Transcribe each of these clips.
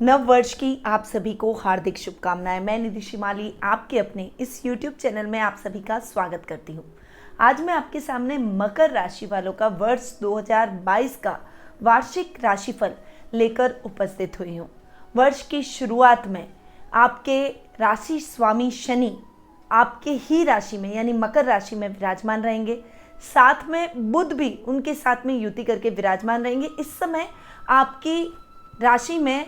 नव वर्ष की आप सभी को हार्दिक शुभकामनाएं। मैं निधि शिमाली आपके अपने इस YouTube चैनल में आप सभी का स्वागत करती हूं। आज मैं आपके सामने मकर राशि वालों का वर्ष 2022 का वार्षिक राशिफल लेकर उपस्थित हुई हूं। वर्ष की शुरुआत में आपके राशि स्वामी शनि आपके ही राशि में यानी मकर राशि में विराजमान रहेंगे। साथ में बुध भी उनके साथ में युति करके विराजमान रहेंगे। इस समय आपकी राशि में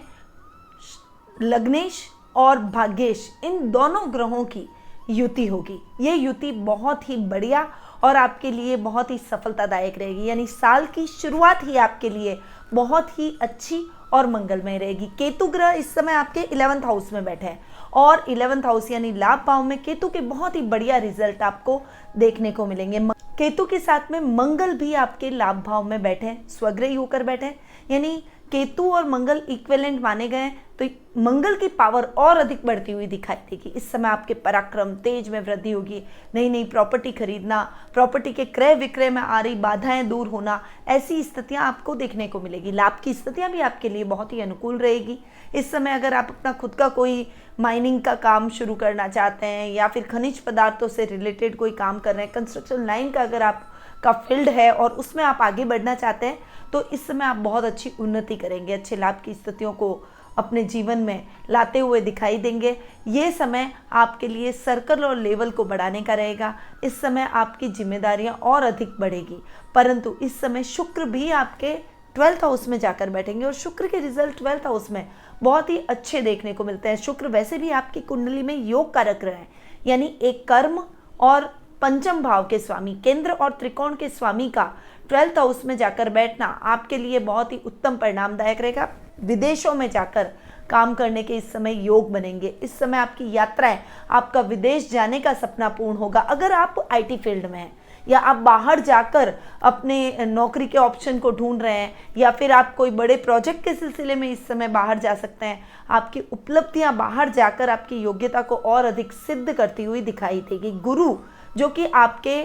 लग्नेश और भाग्येश इन दोनों ग्रहों की युति होगी। ये युति बहुत ही बढ़िया और आपके लिए बहुत ही सफलतादायक रहेगी, यानी साल की शुरुआत ही आपके लिए बहुत ही अच्छी और मंगलमय रहेगी। केतु ग्रह इस समय आपके 11th हाउस में बैठे हैं और 11th हाउस यानी लाभ भाव में केतु के बहुत ही बढ़िया रिजल्ट आपको देखने को मिलेंगे। केतु के साथ में मंगल भी आपके लाभ भाव में बैठे हैं, स्वग्रही होकर बैठे हैं, यानी केतु और मंगल इक्विवेलेंट माने गए हैं। तो मंगल की पावर और अधिक बढ़ती हुई दिखाई देगी। इस समय आपके पराक्रम तेज में वृद्धि होगी। नई नई प्रॉपर्टी खरीदना, प्रॉपर्टी के क्रय विक्रय में आ रही बाधाएं दूर होना, ऐसी स्थितियां आपको देखने को मिलेगी। लाभ की स्थितियां भी आपके लिए बहुत ही अनुकूल रहेगी। इस समय अगर आप अपना खुद का कोई माइनिंग का काम शुरू करना चाहते हैं या फिर खनिज पदार्थों से रिलेटेड कोई काम कर रहे हैं, कंस्ट्रक्शन लाइन का अगर आप का फील्ड है और उसमें आप आगे बढ़ना चाहते हैं, तो इस समय आप बहुत अच्छी उन्नति करेंगे, अच्छे लाभ की स्थितियों को अपने जीवन में लाते हुए दिखाई देंगे। ये समय आपके लिए सर्कल और लेवल को बढ़ाने का रहेगा। इस समय आपकी जिम्मेदारियां और अधिक बढ़ेगी, परंतु इस समय शुक्र भी आपके 12th हाउस में जाकर बैठेंगे और शुक्र के रिजल्ट 12th हाउस में बहुत ही अच्छे देखने को मिलते हैं। शुक्र वैसे भी आपकी कुंडली में योग कारक ग्रह है, यानी एक कर्म और पंचम भाव के स्वामी, केंद्र और त्रिकोण के स्वामी का 12th हाउस में जाकर बैठना आपके लिए बहुत ही उत्तम परिणामदायक रहेगा। विदेशों में जाकर काम करने के इस समय योग बनेंगे। इस समय आपकी यात्राएं, आपका विदेश जाने का सपना पूर्ण होगा। अगर आप आईटी फील्ड में हैं या आप बाहर जाकर अपने नौकरी के ऑप्शन को ढूंढ रहे हैं या फिर आप कोई बड़े प्रोजेक्ट के सिलसिले में इस समय बाहर जा सकते हैं, आपकी उपलब्धियां बाहर जाकर आपकी योग्यता को और अधिक सिद्ध करती हुई दिखाई देगी। गुरु जो कि आपके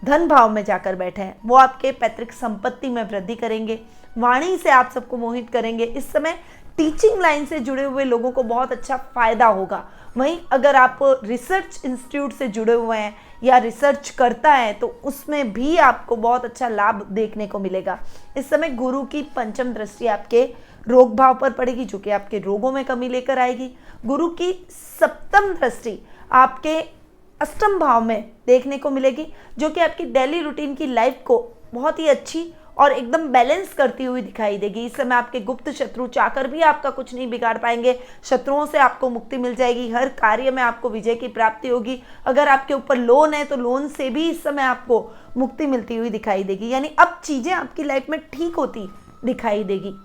धन भाव में जाकर बैठे हैं, वो आपके पैतृक संपत्ति में वृद्धि करेंगे, वाणी से आप सबको मोहित करेंगे। इस समय टीचिंग लाइन से जुड़े हुए लोगों को बहुत अच्छा फायदा होगा। वहीं अगर आप रिसर्च इंस्टीट्यूट से जुड़े हुए हैं या रिसर्च करता है तो उसमें भी आपको बहुत अच्छा लाभ देखने को मिलेगा। इस समय गुरु की पंचम दृष्टि आपके रोग भाव पर पड़ेगी, जो कि आपके रोगों में कमी लेकर आएगी। गुरु की सप्तम दृष्टि आपके अष्टम भाव में देखने को मिलेगी, जो कि आपकी डेली रूटीन की लाइफ को बहुत ही अच्छी और एकदम बैलेंस करती हुई दिखाई देगी। इस समय आपके गुप्त शत्रु चाहकर भी आपका कुछ नहीं बिगाड़ पाएंगे। शत्रुओं से आपको मुक्ति मिल जाएगी। हर कार्य में आपको विजय की प्राप्ति होगी। अगर आपके ऊपर लोन है तो लोन से भी इस समय आपको मुक्ति मिलती हुई दिखाई देगी, यानी अब चीजें आपकी लाइफ में ठीक होती दिखाई देगी।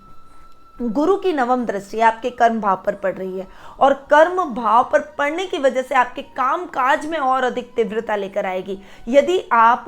गुरु की नवम दृष्टि आपके कर्म भाव पर पड़ रही है और कर्म भाव पर पड़ने की वजह से आपके काम काज में और अधिक तीव्रता लेकर आएगी। यदि आप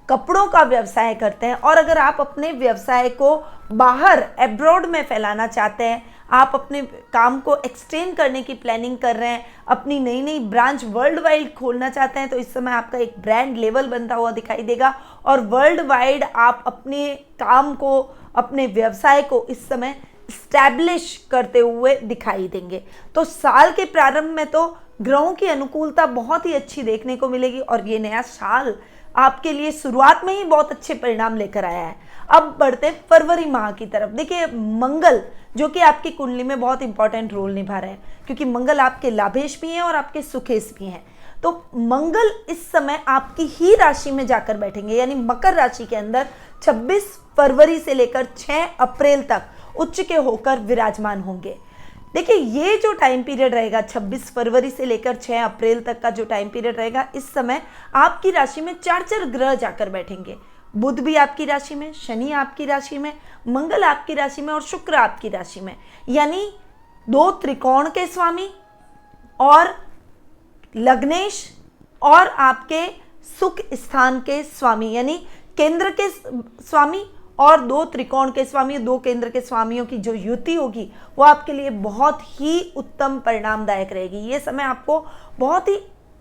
कपड़ों का व्यवसाय करते हैं और अगर आप अपने व्यवसाय को बाहर एब्रॉड में फैलाना चाहते हैं, आप अपने काम को एक्सटेंड करने की प्लानिंग कर रहे हैं, अपनी नई नई ब्रांच वर्ल्ड वाइड खोलना चाहते हैं, तो इस समय आपका एक ब्रांड लेवल बनता हुआ दिखाई देगा और वर्ल्ड वाइड आप अपने काम को, अपने व्यवसाय को इस समय स्टैब्लिश करते हुए दिखाई देंगे। तो साल के प्रारंभ में तो ग्रहों की अनुकूलता बहुत ही अच्छी देखने को मिलेगी और ये नया साल आपके लिए शुरुआत में ही बहुत अच्छे परिणाम लेकर आया है। अब बढ़ते फरवरी माह की तरफ। देखिए, मंगल जो कि आपकी कुंडली में बहुत इंपॉर्टेंट रोल निभा रहे हैं, क्योंकि मंगल आपके लाभेश भी हैं और आपके सुखेश भी हैं। तो मंगल इस समय आपकी ही राशि में जाकर बैठेंगे, यानी मकर राशि के अंदर 26 फरवरी से लेकर 6 अप्रैल तक उच्च के होकर विराजमान होंगे। देखिए, ये जो टाइम पीरियड रहेगा 26 फरवरी से लेकर 6 अप्रैल तक का जो टाइम पीरियड रहेगा, इस समय आपकी राशि में 4 ग्रह जाकर बैठेंगे। बुध भी आपकी राशि में, शनि आपकी राशि में, मंगल आपकी राशि में और शुक्र आपकी राशि में, यानी 2 त्रिकोण के स्वामी और लग्नेश और आपके सुख स्थान के स्वामी, यानी केंद्र के स्वामी और 2 त्रिकोण के स्वामी, 2 केंद्र के स्वामियों की जो युति होगी वो आपके लिए बहुत ही उत्तम परिणामदायक रहेगी। ये समय आपको बहुत ही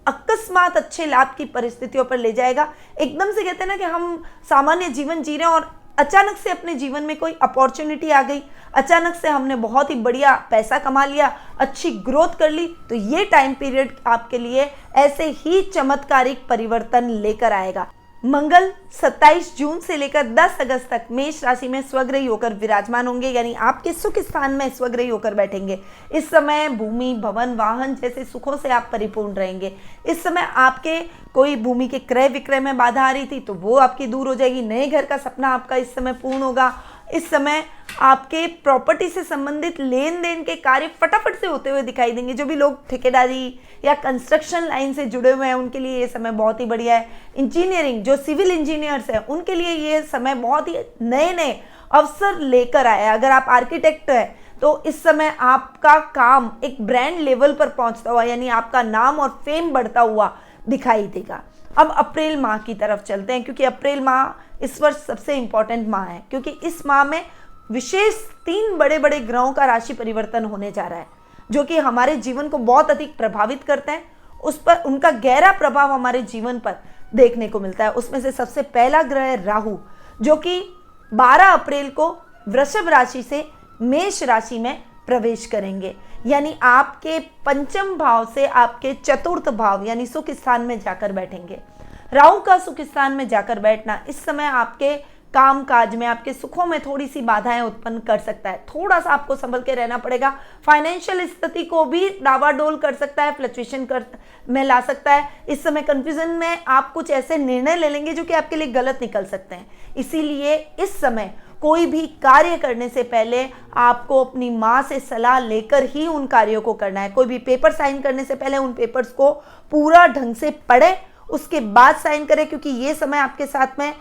अकस्मात अच्छे लाभ की परिस्थितियों पर ले जाएगा। एकदम से कहते हैं ना कि हम सामान्य जीवन जी रहे हैं और अचानक से अपने जीवन में कोई अपॉर्चुनिटी आ गई, अचानक से हमने बहुत ही बढ़िया पैसा कमा लिया, अच्छी ग्रोथ कर ली, तो ये टाइम पीरियड आपके लिए ऐसे ही चमत्कारिक परिवर्तन लेकर आएगा। मंगल 27 जून से लेकर 10 अगस्त तक मेष राशि में स्वग्रही होकर विराजमान होंगे, यानी आपके सुख स्थान में स्वग्रही होकर बैठेंगे। इस समय भूमि, भवन, वाहन जैसे सुखों से आप परिपूर्ण रहेंगे। इस समय आपके कोई भूमि के क्रय विक्रय में बाधा आ रही थी तो वो आपकी दूर हो जाएगी। नए घर का सपना आपका इस समय पूर्ण होगा। इस समय आपके प्रॉपर्टी से संबंधित लेन देन के कार्य फटाफट से होते हुए दिखाई देंगे। जो भी लोग ठेकेदारी या कंस्ट्रक्शन लाइन से जुड़े हुए हैं उनके लिए ये समय बहुत ही बढ़िया है। इंजीनियरिंग, जो सिविल इंजीनियर्स हैं उनके लिए ये समय बहुत ही नए नए अवसर लेकर आया है। अगर आप आर्किटेक्ट हैं तो इस समय आपका काम एक ब्रांड लेवल पर पहुंचता हुआ, यानी आपका नाम और फेम बढ़ता हुआ दिखाई देगा। अब अप्रैल माह की तरफ चलते हैं, क्योंकि अप्रैल माह इस वर्ष सबसे इंपॉर्टेंट माह है, क्योंकि इस माह में विशेष 3 बड़े बड़े ग्रहों का राशि परिवर्तन होने जा रहा है, जो कि हमारे जीवन को बहुत अधिक प्रभावित करते हैं। उस पर उनका गहरा प्रभाव हमारे जीवन पर देखने को मिलता है। उसमें से सबसे पहला ग्रह है राहु, जो कि 12 अप्रैल को वृषभ राशि से मेष राशि में प्रवेश करेंगे, यानी आपके पंचम भाव से आपके चतुर्थ भाव यानी सुख स्थान में जाकर बैठेंगे। राहु का सुख स्थान में जाकर बैठना इस समय आपके काम काज में, आपके सुखों में थोड़ी सी बाधाएं उत्पन्न कर सकता है। थोड़ा सा आपको संभल के रहना पड़ेगा। फाइनेंशियल स्थिति को भी डावाडोल कर सकता है, फ्लक्चुएशन में ला सकता है। इस समय कंफ्यूजन में आप कुछ ऐसे निर्णय ले लेंगे जो कि आपके लिए गलत निकल सकते हैं। इसीलिए इस समय कोई भी कार्य करने से पहले आपको अपनी माँ से सलाह लेकर ही उन कार्यों को करना है। कोई भी पेपर साइन करने से पहले उन पेपर्स को पूरा ढंग से पढ़े, उसके बाद साइन करें, क्योंकि ये समय आपके साथ में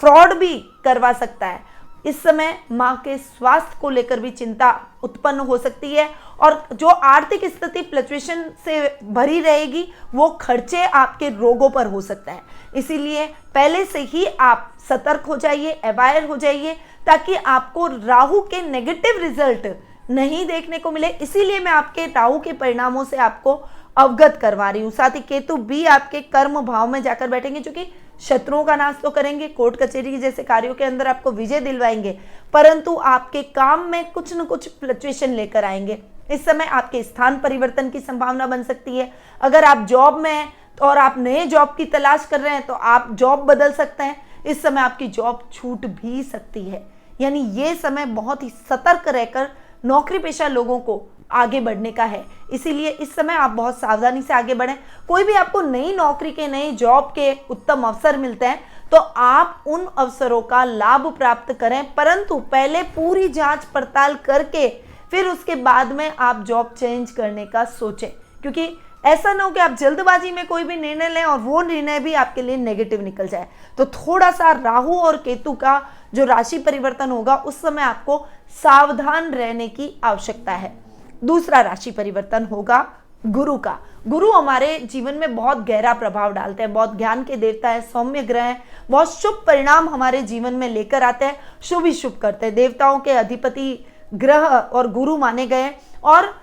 फ्रॉड भी करवा सकता है। इस समय माँ के स्वास्थ्य को लेकर भी चिंता उत्पन्न हो सकती है, और जो आर्थिक स्थिति फ्लक्चुएशन से भरी रहेगी वो खर्चे आपके रोगों पर हो सकता है। इसीलिए पहले से ही आप सतर्क हो जाइए, अवेयर हो जाइए, ताकि आपको राहु के नेगेटिव रिजल्ट नहीं देखने को मिले। इसीलिए मैं आपके राहु के परिणामों से आपको अवगत करवा रही हूँ। साथ ही केतु भी आपके कर्म भाव में जाकर बैठेंगे, जो कि शत्रुओं का नाश तो करेंगे, कोर्ट कचहरी जैसे कार्यों के अंदर आपको विजय दिलवाएंगे, परंतु आपके काम में कुछ न कुछ फ्लक्चुएशन लेकर आएंगे। इस समय आपके स्थान परिवर्तन की संभावना बन सकती है। अगर आप जॉब में हैं और आप नए जॉब की तलाश कर रहे हैं तो आप जॉब बदल सकते हैं। इस समय आपकी जॉब छूट भी सकती है, यानी ये समय बहुत ही सतर्क रहकर नौकरी पेशा लोगों को आगे बढ़ने का है। इसीलिए इस समय आप बहुत सावधानी से आगे बढ़ें। कोई भी आपको नई नौकरी के, नई जॉब के उत्तम अवसर मिलते हैं तो आप उन अवसरों का लाभ प्राप्त करें, परंतु पहले पूरी जांच पड़ताल करके फिर उसके बाद में आप जॉब चेंज करने का सोचें, क्योंकि ऐसा ना हो कि आप जल्दबाजी में कोई भी निर्णय लें और वो निर्णय भी आपके लिए नेगेटिव निकल जाए। तो थोड़ा सा राहु और केतु का जो राशि परिवर्तन होगा उस समय आपको सावधान रहने की आवश्यकता है। दूसरा राशि परिवर्तन होगा गुरु का। गुरु हमारे जीवन में बहुत गहरा प्रभाव डालते हैं, बहुत ज्ञान के देवता है, सौम्य ग्रह है, बहुत शुभ परिणाम हमारे जीवन में लेकर आते हैं, शुभ ही शुभ करते हैं। देवताओं के अधिपति ग्रह और गुरु माने गए, और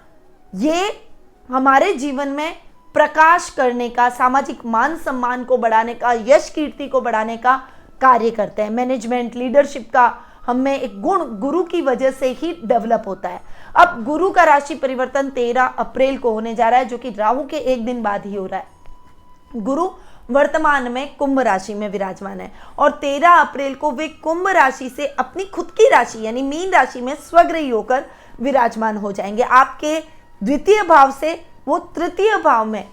ये हमारे जीवन में प्रकाश करने का, सामाजिक मान सम्मान को बढ़ाने का, यश कीर्ति को बढ़ाने का कार्य करते हैं। मैनेजमेंट, लीडरशिप का हमें एक गुण गुरु की वजह से ही डेवलप होता है। अब गुरु का राशि परिवर्तन 13 अप्रैल को होने जा रहा है, जो कि राहु के एक दिन बाद ही हो रहा है। गुरु वर्तमान में कुंभ राशि में विराजमान है, और 13 अप्रैल को वे कुंभ राशि से अपनी खुद की राशि यानी मीन राशि में स्वग्रही होकर विराजमान हो जाएंगे। आपके द्वितीय भाव से वो तृतीय भाव में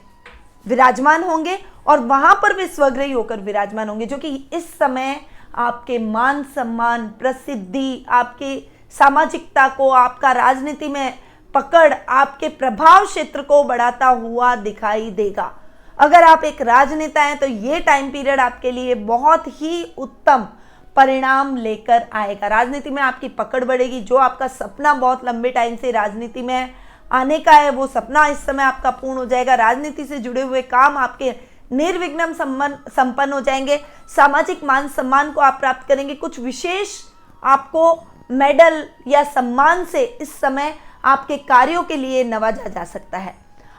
विराजमान होंगे, और वहां पर वे स्वग्रही होकर विराजमान होंगे, जो कि इस समय आपके मान सम्मान, प्रसिद्धि, आपकी सामाजिकता को, आपका राजनीति में पकड़, आपके प्रभाव क्षेत्र को बढ़ाता हुआ दिखाई देगा। अगर आप एक राजनेता हैं तो ये टाइम पीरियड आपके लिए बहुत ही उत्तम परिणाम लेकर आएगा। राजनीति में आपकी पकड़ बढ़ेगी। जो आपका सपना बहुत लंबे टाइम से राजनीति में आने का है, वो सपना इस समय आपका पूर्ण हो जाएगा। राजनीति से जुड़े हुए काम आपके निर्विघ्न संपन्न हो जाएंगे। सामाजिक मान सम्मान को आप प्राप्त करेंगे। कुछ विशेष आपको मेडल या सम्मान से इस समय आपके कार्यों के लिए नवाजा जा सकता है।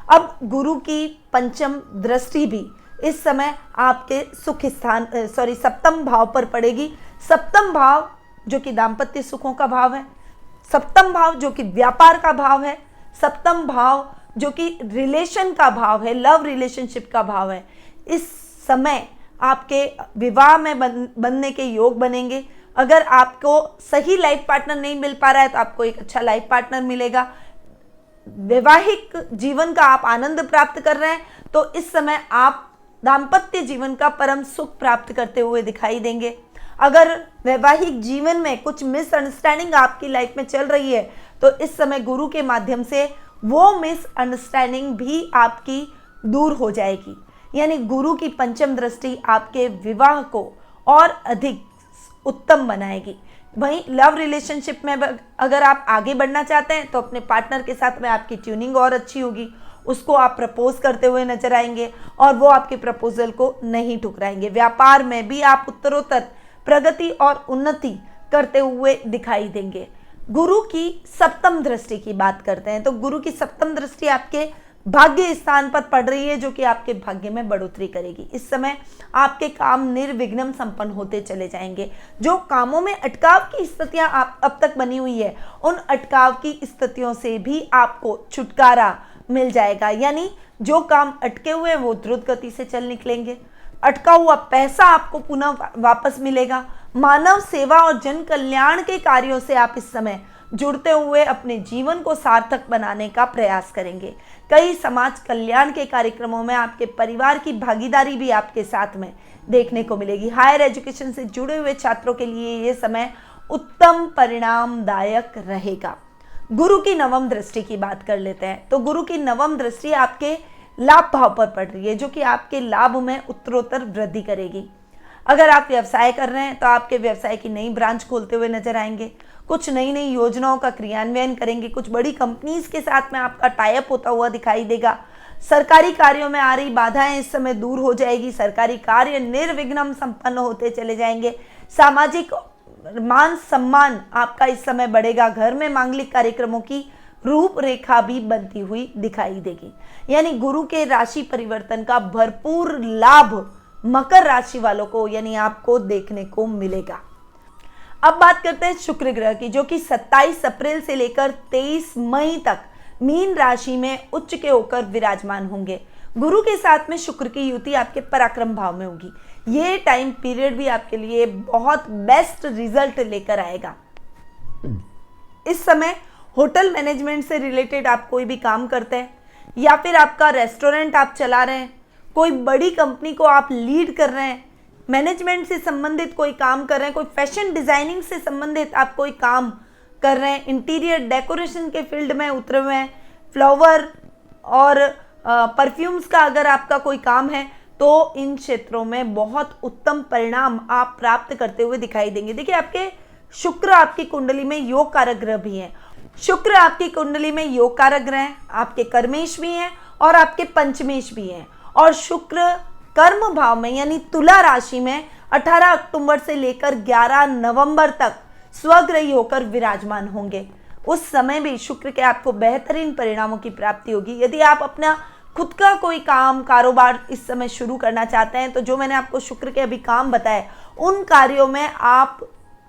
अब गुरु की पंचम दृष्टि भी इस समय आपके सुख स्थान सप्तम भाव पर पड़ेगी, सप्तम भाव जो कि दाम्पत्य सुखों का भाव है, सप्तम भाव जो कि व्यापार का भाव है, सप्तम भाव जो कि रिलेशन का भाव है, लव रिलेशनशिप का भाव है। इस समय आपके विवाह में बनने के योग बनेंगे। अगर आपको सही लाइफ पार्टनर नहीं मिल पा रहा है तो आपको एक अच्छा लाइफ पार्टनर मिलेगा। वैवाहिक जीवन का आप आनंद प्राप्त कर रहे हैं तो इस समय आप दाम्पत्य जीवन का परम सुख प्राप्त करते हुए दिखाई देंगे। अगर वैवाहिक जीवन में कुछ मिसअंडरस्टैंडिंग आपकी लाइफ में चल रही है तो इस समय गुरु के माध्यम से वो मिसअंडरस्टैंडिंग भी आपकी दूर हो जाएगी। यानी गुरु की पंचम दृष्टि आपके विवाह को और अधिक उत्तम बनाएगी। वहीं लव रिलेशनशिप में अगर आप आगे बढ़ना चाहते हैं तो अपने पार्टनर के साथ में आपकी ट्यूनिंग और अच्छी होगी, उसको आप प्रपोज करते हुए नजर आएंगे और वो आपके प्रपोजल को नहीं ठुकराएंगे। व्यापार में भी आप उत्तरोत्तर प्रगति और उन्नति करते हुए दिखाई देंगे। गुरु की सप्तम दृष्टि की बात करते हैं तो गुरु की सप्तम दृष्टि आपके भाग्य स्थान पर पड़ रही है जो कि आपके भाग्य में बढ़ोतरी करेगी। इस समय आपके काम निर्विघ्न संपन्न होते चले जाएंगे। जो कामों में अटकाव की स्थितियां आप अब तक बनी हुई है उन अटकाव की स्थितियों से भी आपको छुटकारा मिल जाएगा। यानी जो काम अटके हुए हैं वो द्रुत गति से चल निकलेंगे। अटका हुआ पैसा आपको पुनः वापस मिलेगा। मानव सेवा और जन कल्याण के कार्यों से आप इस समय जुड़ते हुए अपने जीवन को सार्थक बनाने का प्रयास करेंगे। कई समाज कल्याण के कार्यक्रमों में आपके परिवार की भागीदारी भी आपके साथ में देखने को मिलेगी। हायर एजुकेशन से जुड़े हुए छात्रों के लिए ये समय उत्तम परिणामदायक रहेगा। गुरु की नवम दृष्टि की बात कर लेते हैं तो गुरु की नवम दृष्टि आपके लाभ भाव पर पड़ रही है जो कि आपके लाभ में उत्तरोत्तर वृद्धि करेगी। अगर आप व्यवसाय कर रहे हैं तो आपके व्यवसाय की नई ब्रांच खोलते हुए नजर आएंगे। कुछ नई नई योजनाओं का क्रियान्वयन करेंगे। कुछ बड़ी कंपनीज के साथ में आपका टाई अप होता हुआ दिखाई देगा। सरकारी कार्यों में आ रही बाधाएं इस समय दूर हो जाएगी। सरकारी कार्य निर्विघ्न संपन्न होते चले जाएंगे। सामाजिक मान सम्मान आपका इस समय बढ़ेगा। घर में मांगलिक कार्यक्रमों की रूपरेखा भी बनती हुई दिखाई देगी। यानी गुरु के राशि परिवर्तन का भरपूर लाभ मकर राशि वालों को यानी आपको देखने को मिलेगा। अब बात करते हैं शुक्र ग्रह की जो कि 27 अप्रैल से लेकर 23 मई तक मीन राशि में उच्च के होकर विराजमान होंगे। गुरु के साथ में शुक्र की युति आपके पराक्रम भाव में होगी। ये टाइम पीरियड भी आपके लिए बहुत बेस्ट रिजल्ट लेकर आएगा। इस समय होटल मैनेजमेंट से रिलेटेड आप कोई भी काम करते हैं या फिर आपका रेस्टोरेंट आप चला रहे हैं, कोई बड़ी कंपनी को आप लीड कर रहे हैं, मैनेजमेंट से संबंधित कोई काम कर रहे हैं, कोई फैशन डिजाइनिंग से संबंधित आप कोई काम कर रहे हैं, इंटीरियर डेकोरेशन के फील्ड में उतरे हुए हैं, फ्लावर और परफ्यूम्स का अगर आपका कोई काम है तो इन क्षेत्रों में बहुत उत्तम परिणाम आप प्राप्त करते हुए दिखाई देंगे। देखिए आपके शुक्र आपकी कुंडली में योग कारक ग्रह भी है। शुक्र आपकी कुंडली में योग कारक ग्रह हैं, आपके कर्मेश भी हैं और आपके पंचमेश भी हैं। और शुक्र कर्म भाव में यानी तुला राशि में 18 अक्टूबर से लेकर 11 नवंबर तक स्वग्रही होकर विराजमान होंगे। उस समय भी शुक्र के आपको बेहतरीन परिणामों की प्राप्ति होगी। यदि आप अपना खुद का कोई काम कारोबार इस समय शुरू करना चाहते हैं तो जो मैंने आपको शुक्र के अभी काम बताए उन कार्यों में आप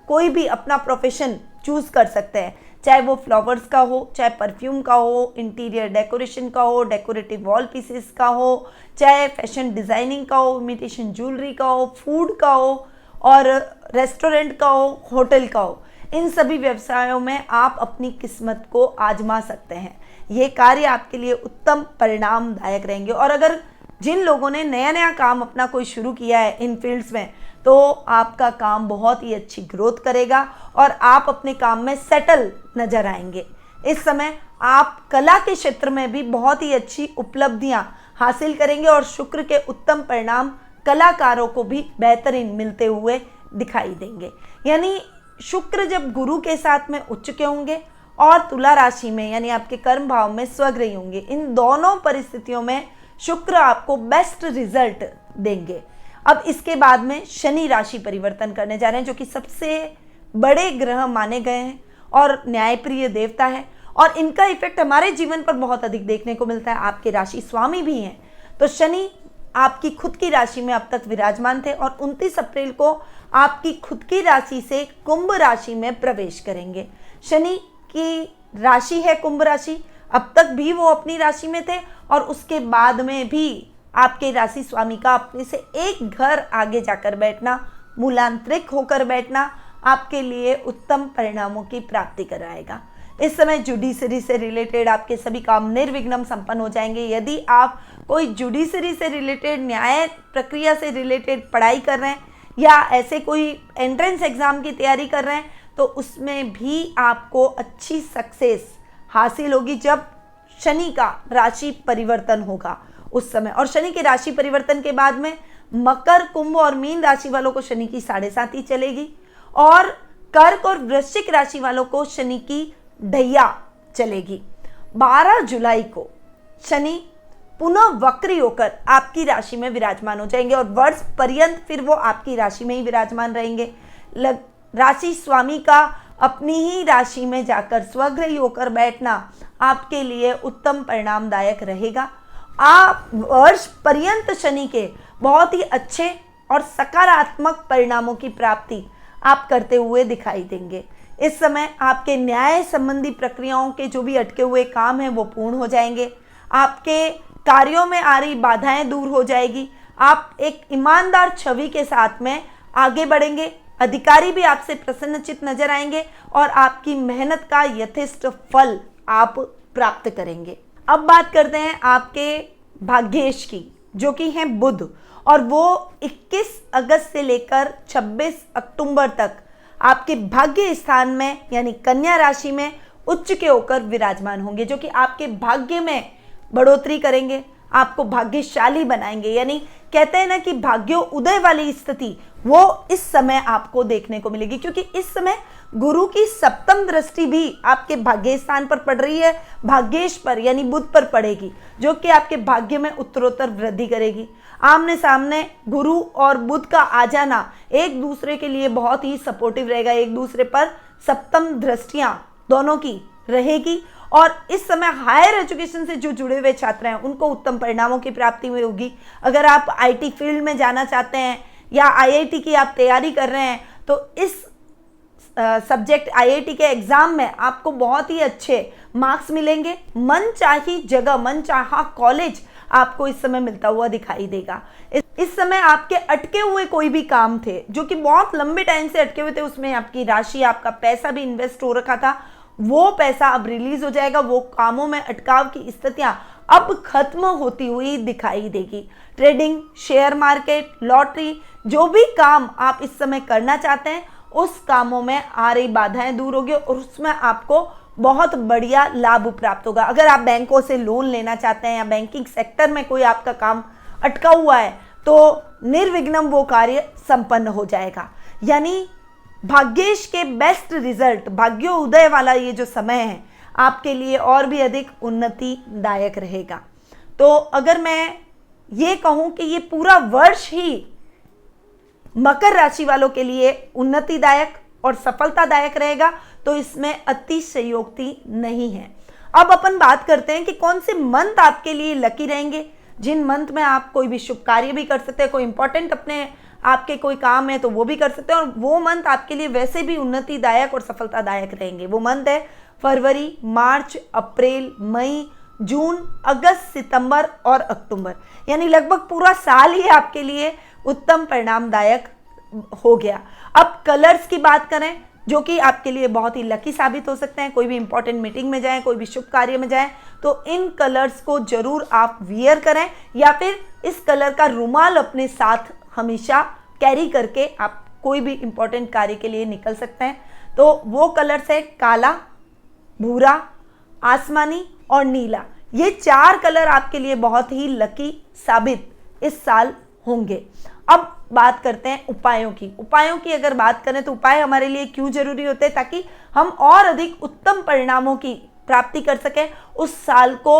कोई भी अपना प्रोफेशन चूज कर सकते हैं, चाहे वो फ्लावर्स का हो, चाहे परफ्यूम का हो, इंटीरियर डेकोरेशन का हो, डेकोरेटिव वॉल पीसेस का हो, चाहे फैशन डिजाइनिंग का हो, इमिटेशन ज्वेलरी का हो, फूड का हो और रेस्टोरेंट का हो, होटल का हो। इन सभी व्यवसायों में आप अपनी किस्मत को आजमा सकते हैं। ये कार्य आपके लिए उत्तम परिणामदायक रहेंगे। और अगर जिन लोगों ने नया नया काम अपना कोई शुरू किया है इन फील्ड्स में तो आपका काम बहुत ही अच्छी ग्रोथ करेगा और आप अपने काम में सेटल नजर आएंगे। इस समय आप कला के क्षेत्र में भी बहुत ही अच्छी उपलब्धियां हासिल करेंगे और शुक्र के उत्तम परिणाम कलाकारों को भी बेहतरीन मिलते हुए दिखाई देंगे। यानी शुक्र जब गुरु के साथ में उच्च के होंगे और तुला राशि में यानी आपके कर्म भाव में स्वग्रही होंगे, इन दोनों परिस्थितियों में शुक्र आपको बेस्ट रिजल्ट देंगे। अब इसके बाद में शनि राशि परिवर्तन करने जा रहे हैं जो कि सबसे बड़े ग्रह माने गए हैं और न्यायप्रिय देवता है और इनका इफेक्ट हमारे जीवन पर बहुत अधिक देखने को मिलता है। आपके राशि स्वामी भी हैं तो शनि आपकी खुद की राशि में अब तक विराजमान थे और 29 अप्रैल को आपकी खुद की राशि से कुंभ राशि में प्रवेश करेंगे। शनि की राशि है कुंभ राशि, अब तक भी वो अपनी राशि में थे और उसके बाद में भी आपके राशि स्वामी का अपने से एक घर आगे जाकर बैठना, मूलांतरिक होकर बैठना आपके लिए उत्तम परिणामों की प्राप्ति कराएगा। इस समय जुडिशरी से रिलेटेड आपके सभी काम निर्विघ्न संपन्न हो जाएंगे। यदि आप कोई जुडिशरी से रिलेटेड, न्याय प्रक्रिया से रिलेटेड पढ़ाई कर रहे हैं या ऐसे कोई एंट्रेंस एग्जाम की तैयारी कर रहे हैं तो उसमें भी आपको अच्छी सक्सेस हासिल होगी जब शनि का राशि परिवर्तन होगा उस समय। और शनि के राशि परिवर्तन के बाद में मकर, कुंभ और मीन राशि वालों को शनि की 7.5 चलेगी और कर्क और वृश्चिक राशि वालों को शनि की ढैया चलेगी। 12 जुलाई को शनि पुनः वक्री होकर आपकी राशि में विराजमान हो जाएंगे और वर्ष पर्यंत फिर वो आपकी राशि में ही विराजमान रहेंगे। राशि स्वामी का अपनी ही राशि में जाकर स्वग्रही होकर बैठना आपके लिए उत्तम परिणामदायक रहेगा। आप वर्ष पर्यंत शनि के बहुत ही अच्छे और सकारात्मक परिणामों की प्राप्ति आप करते हुए दिखाई देंगे। इस समय आपके न्याय संबंधी प्रक्रियाओं के जो भी अटके हुए काम हैं वो पूर्ण हो जाएंगे। आपके कार्यों में आ रही बाधाएं दूर हो जाएगी। आप एक ईमानदार छवि के साथ में आगे बढ़ेंगे। अधिकारी भी आपसे प्रसन्नचित्त नजर आएंगे और आपकी मेहनत का यथेष्ट फल आप प्राप्त करेंगे। अब बात करते हैं आपके भाग्येश की, जो कि हैं बुध, और वो 21 अगस्त से लेकर 26 अक्टूबर तक आपके भाग्य स्थान में यानी कन्या राशि में उच्च के होकर विराजमान होंगे, जो कि आपके भाग्य में बढ़ोतरी करेंगे, आपको भाग्यशाली बनाएंगे। यानी कहते हैं ना कि भाग्यो उदय वाली स्थिति वो इस समय आपको देखने को मिलेगी, क्योंकि इस समय गुरु की सप्तम दृष्टि भी आपके भाग्य स्थान पर पड़ रही है, भाग्येश पर यानी बुध पर पड़ेगी, जो कि आपके भाग्य में उत्तरोत्तर वृद्धि करेगी। आमने सामने गुरु और बुध का आ जाना एक दूसरे के लिए बहुत ही सपोर्टिव रहेगा, एक दूसरे पर सप्तम दृष्टियां दोनों की रहेगी। और इस समय हायर एजुकेशन से जो जुड़े हुए छात्र हैं उनको उत्तम परिणामों की प्राप्ति में होगी। अगर आप आईटी फील्ड में जाना चाहते हैं या आईआईटी की आप तैयारी कर रहे हैं तो इस सब्जेक्ट आईआईटी के एग्जाम में आपको बहुत ही अच्छे मार्क्स मिलेंगे। मन चाही जगह, मन चाहा कॉलेज आपको इस समय मिलता हुआ दिखाई देगा। इस समय आपके अटके हुए कोई भी काम थे जो कि बहुत लंबे टाइम से अटके हुए थे, उसमें आपकी राशि, आपका पैसा भी इन्वेस्ट हो रखा था, वो पैसा अब रिलीज हो जाएगा। वो कामों में अटकाव की स्थितियां अब खत्म होती हुई दिखाई देगी। ट्रेडिंग, शेयर मार्केट, लॉटरी, जो भी काम आप इस समय करना चाहते हैं उस कामों में आ रही बाधाएं दूर होगी और उसमें आपको बहुत बढ़िया लाभ प्राप्त होगा। अगर आप बैंकों से लोन लेना चाहते हैं या बैंकिंग सेक्टर में कोई आपका काम अटका हुआ है तो निर्विघ्न वो कार्य संपन्न हो जाएगा। यानी भाग्येश के बेस्ट रिजल्ट, भाग्यो उदय वाला ये जो समय है आपके लिए और भी अधिक उन्नतिदायक रहेगा। तो अगर मैं ये कहूं कि ये पूरा वर्ष ही मकर राशि वालों के लिए उन्नतिदायक और सफलतादायक रहेगा तो इसमें अतिशयोक्ति नहीं है। अब अपन बात करते हैं कि कौन से मंथ आपके लिए लकी रहेंगे, जिन मंथ में आप कोई भी शुभ कार्य भी कर सकते हैं, कोई इंपॉर्टेंट अपने आपके कोई काम है तो वो भी कर सकते हैं, और वो मंथ आपके लिए वैसे भी उन्नतिदायक और सफलतादायक रहेंगे। वो मंथ है फरवरी, मार्च, अप्रैल, मई, जून, अगस्त, सितंबर और अक्टूबर। यानी लगभग पूरा साल ही आपके लिए उत्तम परिणामदायक हो गया। अब कलर्स की बात करें जो कि आपके लिए बहुत ही लकी साबित हो सकते हैं। कोई भी इंपॉर्टेंट मीटिंग में जाएं, कोई भी शुभ कार्य में जाएं तो इन कलर्स को जरूर आप वियर करें या फिर इस कलर का रुमाल अपने साथ हमेशा कैरी करके आप कोई भी इंपॉर्टेंट कार्य के लिए निकल सकते हैं। तो वो कलर्स है काला, भूरा, आसमानी और नीला। ये 4 कलर आपके लिए बहुत ही लकी साबित इस साल होंगे। अब बात करते हैं उपायों की। उपायों की अगर बात करें तो उपाय हमारे लिए क्यों जरूरी होते हैं, ताकि हम और अधिक उत्तम परिणामों की प्राप्ति कर सकें, उस साल को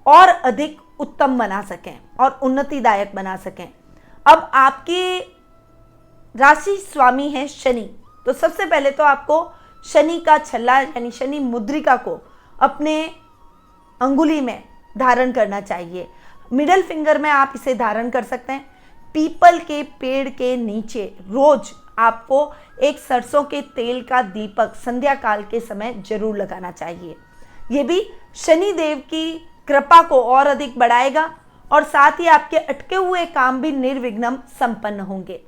और अधिक उत्तम बना सकें और उन्नतिदायक बना सकें। अब आपकी राशि स्वामी है शनि, तो सबसे पहले तो आपको शनि का छल्ला यानी शनि मुद्रिका को अपने अंगुली में धारण करना चाहिए। मिडल फिंगर में आप इसे धारण कर सकते हैं। पीपल के पेड़ के नीचे रोज आपको एक सरसों के तेल का दीपक संध्या काल के समय जरूर लगाना चाहिए। ये भी शनि देव की कृपा को और अधिक बढ़ाएगा और साथ ही आपके अटके हुए काम भी निर्विघ्न संपन्न होंगे।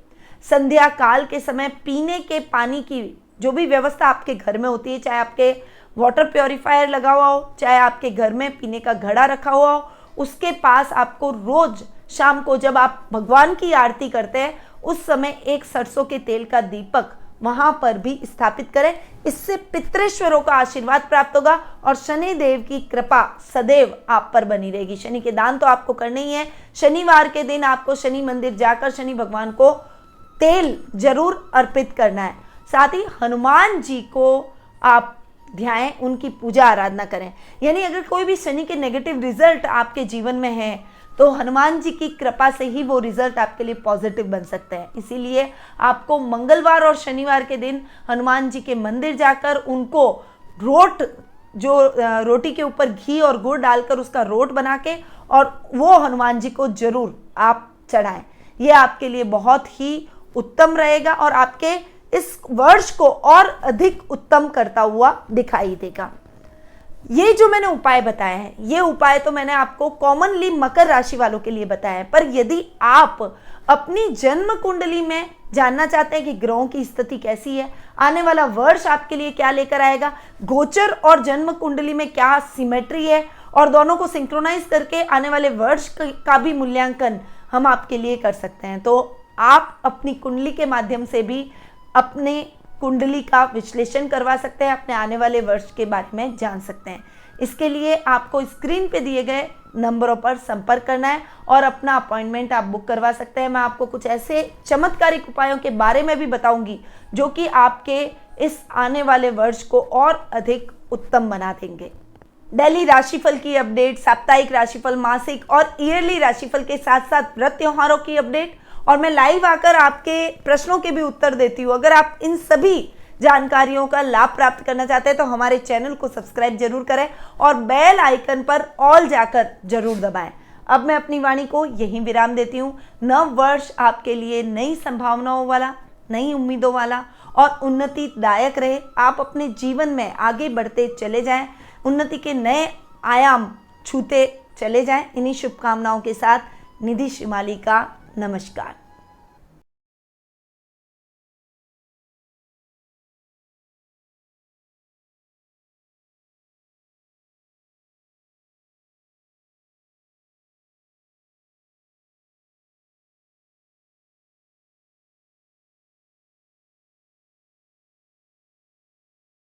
संध्या काल के समय पीने के पानी की जो भी व्यवस्था आपके घर में होती है, चाहे आपके वाटर प्योरीफायर लगा हुआ हो, चाहे आपके घर में पीने का घड़ा रखा हुआ हो, उसके पास आपको रोज शाम को जब आप भगवान की आरती करते हैं उस समय एक सरसों के तेल का दीपक वहां पर भी स्थापित करें। इससे पितृश्वरों का आशीर्वाद प्राप्त होगा और शनि देव की कृपा सदैव आप पर बनी रहेगी। शनि के दान तो आपको करने ही है। शनिवार के दिन आपको शनि मंदिर जाकर शनि भगवान को तेल जरूर अर्पित करना है। साथ ही हनुमान जी को आप ध्याएं, उनकी पूजा आराधना करें। यानी अगर कोई भी शनि के नेगेटिव रिजल्ट आपके जीवन में है तो हनुमान जी की कृपा से ही वो रिजल्ट आपके लिए पॉजिटिव बन सकते हैं। इसीलिए आपको मंगलवार और शनिवार के दिन हनुमान जी के मंदिर जाकर उनको रोटी के ऊपर घी और गुड़ डालकर उसका रोट बना के और वो हनुमान जी को जरूर आप चढ़ाएं। ये आपके लिए बहुत ही उत्तम रहेगा और आपके इस वर्ष को और अधिक उत्तम करता हुआ दिखाई देगा। ये जो मैंने उपाय बताया है, ये उपाय तो मैंने आपको कॉमनली मकर राशि वालों के लिए बताया है, पर यदि आप अपनी जन्म कुंडली में जानना चाहते हैं कि ग्रहों की स्थिति कैसी है, आने वाला वर्ष आपके लिए क्या लेकर आएगा, गोचर और जन्म कुंडली में क्या सिमेट्री है और दोनों को सिंक्रोनाइज करके आने वाले वर्ष का भी मूल्यांकन हम आपके लिए कर सकते हैं, तो आप अपनी कुंडली के माध्यम से भी अपने कुंडली का विश्लेषण करवा सकते हैं, अपने आने वाले वर्ष के बारे में जान सकते हैं। इसके लिए आपको स्क्रीन पे दिए गए नंबरों पर संपर्क करना है और अपना अपॉइंटमेंट आप बुक करवा सकते हैं। मैं आपको कुछ ऐसे चमत्कारिक उपायों के बारे में भी बताऊंगी जो कि आपके इस आने वाले वर्ष को और अधिक उत्तम बना देंगे। डेली राशिफल की अपडेट, साप्ताहिक राशिफल, मासिक और ईयरली राशिफल के साथ साथ व्रत त्योहारों की अपडेट, और मैं लाइव आकर आपके प्रश्नों के भी उत्तर देती हूँ। अगर आप इन सभी जानकारियों का लाभ प्राप्त करना चाहते हैं तो हमारे चैनल को सब्सक्राइब जरूर करें और बेल आइकन पर ऑल जाकर जरूर दबाएं। अब मैं अपनी वाणी को यहीं विराम देती हूँ। नव वर्ष आपके लिए नई संभावनाओं वाला, नई उम्मीदों वाला और उन्नतिदायक रहे। आप अपने जीवन में आगे बढ़ते चले जाएं, उन्नति के नए आयाम छूते चले जाएं। इन्हीं शुभकामनाओं के साथ निधि शिमाली का नमस्कार।